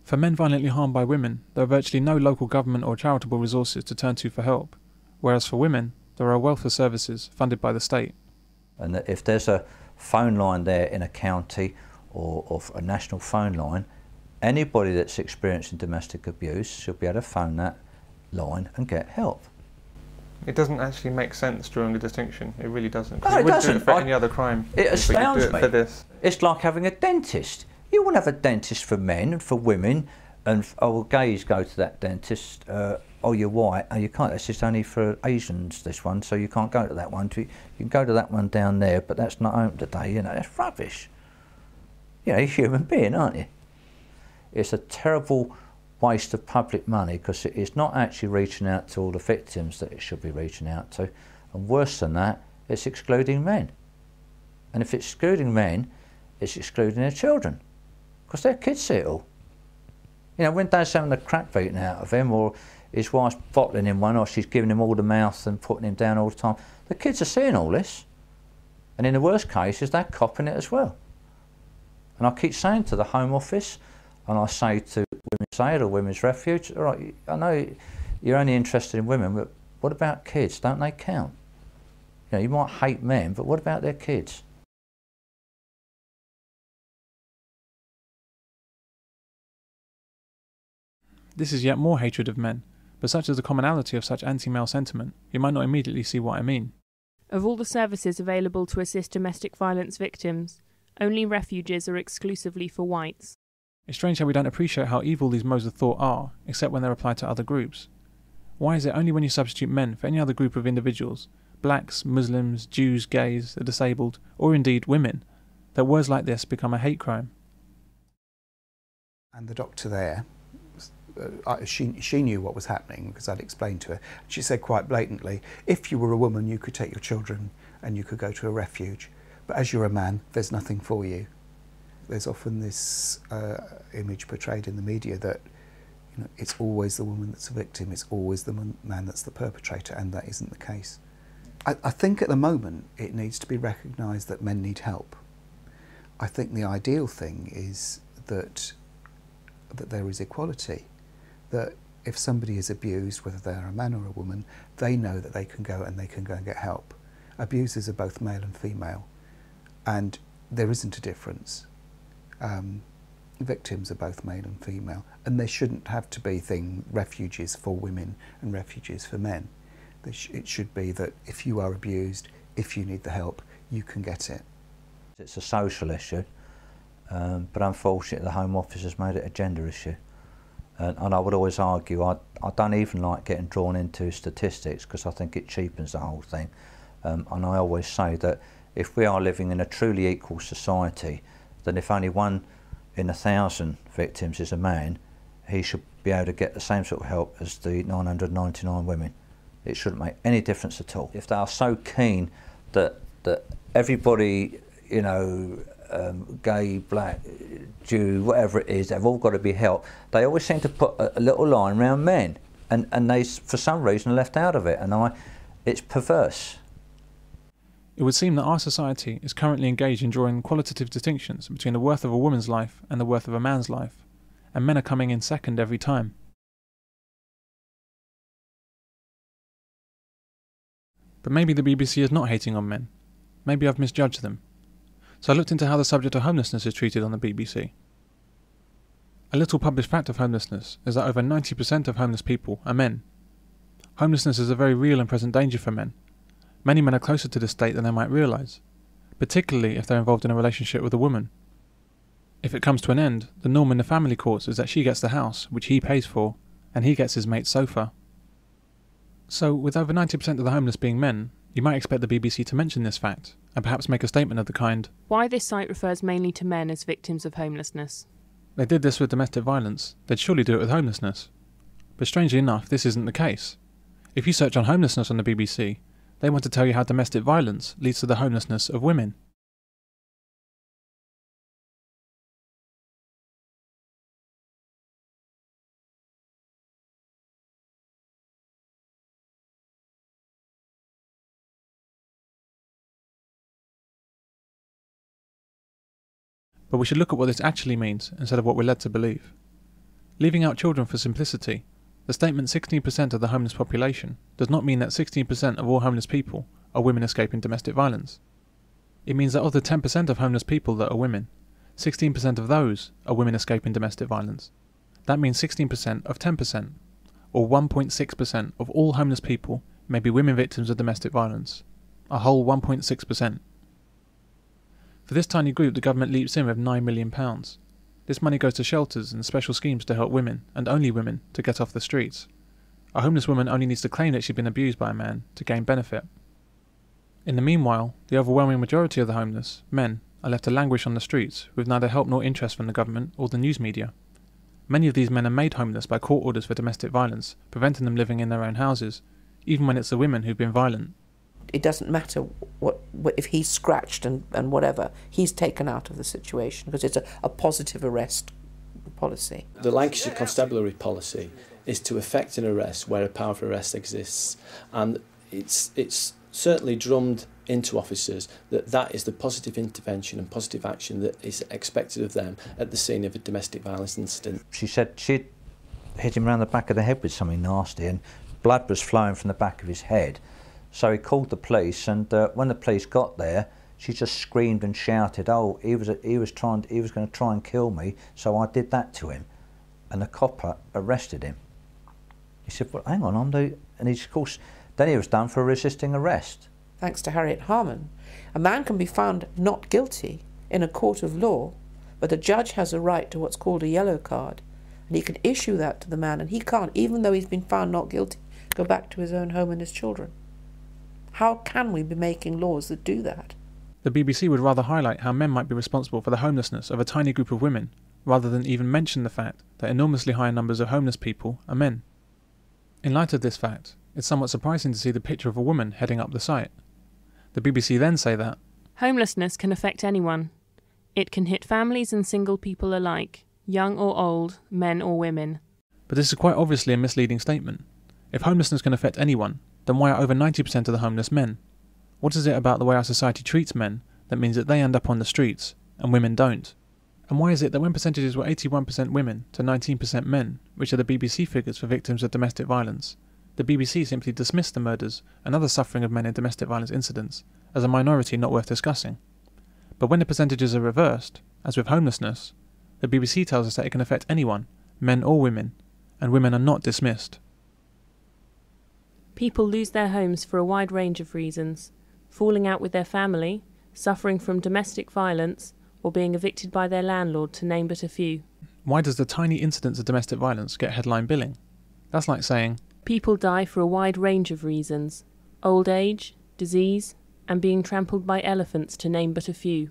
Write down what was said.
For men violently harmed by women, there are virtually no local government or charitable resources to turn to for help, whereas for women, there are welfare services funded by the state. And that if there's a phone line there in a county or a national phone line, anybody that's experiencing domestic abuse should be able to phone that line and get help. It doesn't actually make sense drawing a distinction. It really doesn't. No, it doesn't. Do it for any other crime. It astounds me. For this. It's like having a dentist. You wouldn't have a dentist for men and for women, and gays go to that dentist. Oh, you're white. Oh, you can't. That's just only for Asians. This one, so you can't go to that one. You can go to that one down there, but that's not open today. You know, that's rubbish. You know, you're a human being, aren't you? It's a terrible waste of public money because it is not actually reaching out to all the victims that it should be reaching out to, and worse than that, it's excluding men. And if it's excluding men, it's excluding their children because their kids see it all. You know, when Dad's having the crap beaten out of him, or his wife's bottling him one, or she's giving him all the mouth and putting him down all the time, the kids are seeing all this, and in the worst cases, they're copping it as well. And I keep saying to the Home Office, and I say to Women's Aid or Women's Refuge, all right, I know you're only interested in women, but what about kids? Don't they count? You know, you might hate men, but what about their kids? This is yet more hatred of men, but such is the commonality of such anti-male sentiment, you might not immediately see what I mean. Of all the services available to assist domestic violence victims, only refuges are exclusively for whites. It's strange how we don't appreciate how evil these modes of thought are, except when they're applied to other groups. Why is it only when you substitute men for any other group of individuals, blacks, Muslims, Jews, gays, the disabled, or indeed women, that words like this become a hate crime? And the doctor there, she knew what was happening because I'd explained to her. She said quite blatantly, if you were a woman, you could take your children and you could go to a refuge. But as you're a man, there's nothing for you. There's often this image portrayed in the media that, you know, it's always the woman that's a victim, it's always the man that's the perpetrator, and that isn't the case. I think at the moment it needs to be recognised that men need help. I think the ideal thing is that there is equality, that if somebody is abused, whether they're a man or a woman, they know that they can go and get help. Abusers are both male and female, and there isn't a difference. Victims are both male and female, and there shouldn't have to be refuges for women and refuges for men. It should be that if you are abused, if you need the help, you can get it. It's a social issue, but unfortunately the Home Office has made it a gender issue. And I would always argue, I don't even like getting drawn into statistics because I think it cheapens the whole thing. And I always say that if we are living in a truly equal society, then if only 1 in 1,000 victims is a man, he should be able to get the same sort of help as the 999 women. It shouldn't make any difference at all. If they are so keen that everybody, you know, gay, black, Jew, whatever it is, they've all got to be helped, they always seem to put a little line around men, and they, for some reason, are left out of it, and it's perverse. It would seem that our society is currently engaged in drawing qualitative distinctions between the worth of a woman's life and the worth of a man's life, and men are coming in second every time. But maybe the BBC is not hating on men. Maybe I've misjudged them. So I looked into how the subject of homelessness is treated on the BBC. A little published fact of homelessness is that over 90% of homeless people are men. Homelessness is a very real and present danger for men. Many men are closer to this state than they might realise, particularly if they're involved in a relationship with a woman. If it comes to an end, the norm in the family courts is that she gets the house, which he pays for, and he gets his mate's sofa. So, with over 90% of the homeless being men, you might expect the BBC to mention this fact, and perhaps make a statement of the kind, why this site refers mainly to men as victims of homelessness. They did this with domestic violence, they'd surely do it with homelessness. But strangely enough, this isn't the case. If you search on homelessness on the BBC, they want to tell you how domestic violence leads to the homelessness of women. But we should look at what this actually means instead of what we're led to believe. Leaving out children for simplicity, the statement 16% of the homeless population does not mean that 16% of all homeless people are women escaping domestic violence. It means that of the 10% of homeless people that are women, 16% of those are women escaping domestic violence. That means 16% of 10%, or 1.6% of all homeless people may be women victims of domestic violence. A whole 1.6%. For this tiny group, the government leaps in with £9 million. This money goes to shelters and special schemes to help women, and only women, to get off the streets. A homeless woman only needs to claim that she's been abused by a man to gain benefit. In the meanwhile, the overwhelming majority of the homeless, men, are left to languish on the streets with neither help nor interest from the government or the news media. Many of these men are made homeless by court orders for domestic violence, preventing them living in their own houses, even when it's the women who've been violent. It doesn't matter what if he's scratched and whatever, he's taken out of the situation because it's a positive arrest policy. The Lancashire Constabulary policy is to effect an arrest where a power of arrest exists, and it's certainly drummed into officers that is the positive intervention and positive action that is expected of them at the scene of a domestic violence incident. She said she'd hit him around the back of the head with something nasty and blood was flowing from the back of his head. So he called the police, and when the police got there, she just screamed and shouted, "Oh, he was going to try and kill me, so I did that to him." And the copper arrested him. He said, "Well, hang on, and he's, of course, then he was done for resisting arrest." Thanks to Harriet Harman, a man can be found not guilty in a court of law, but the judge has a right to what's called a yellow card, and he can issue that to the man, and he can't, even though he's been found not guilty, go back to his own home and his children. How can we be making laws that do that? The BBC would rather highlight how men might be responsible for the homelessness of a tiny group of women, rather than even mention the fact that enormously higher numbers of homeless people are men. In light of this fact, it's somewhat surprising to see the picture of a woman heading up the site. The BBC then say that homelessness can affect anyone. It can hit families and single people alike, young or old, men or women. But this is quite obviously a misleading statement. If homelessness can affect anyone, then why are over 90% of the homeless men? What is it about the way our society treats men that means that they end up on the streets and women don't? And why is it that when percentages were 81% women to 19% men, which are the BBC figures for victims of domestic violence, the BBC simply dismissed the murders and other suffering of men in domestic violence incidents as a minority not worth discussing? But when the percentages are reversed, as with homelessness, the BBC tells us that it can affect anyone, men or women, and women are not dismissed. People lose their homes for a wide range of reasons: falling out with their family, suffering from domestic violence, or being evicted by their landlord, to name but a few. Why does the tiny incidence of domestic violence get headline billing? That's like saying, people die for a wide range of reasons: old age, disease, and being trampled by elephants, to name but a few.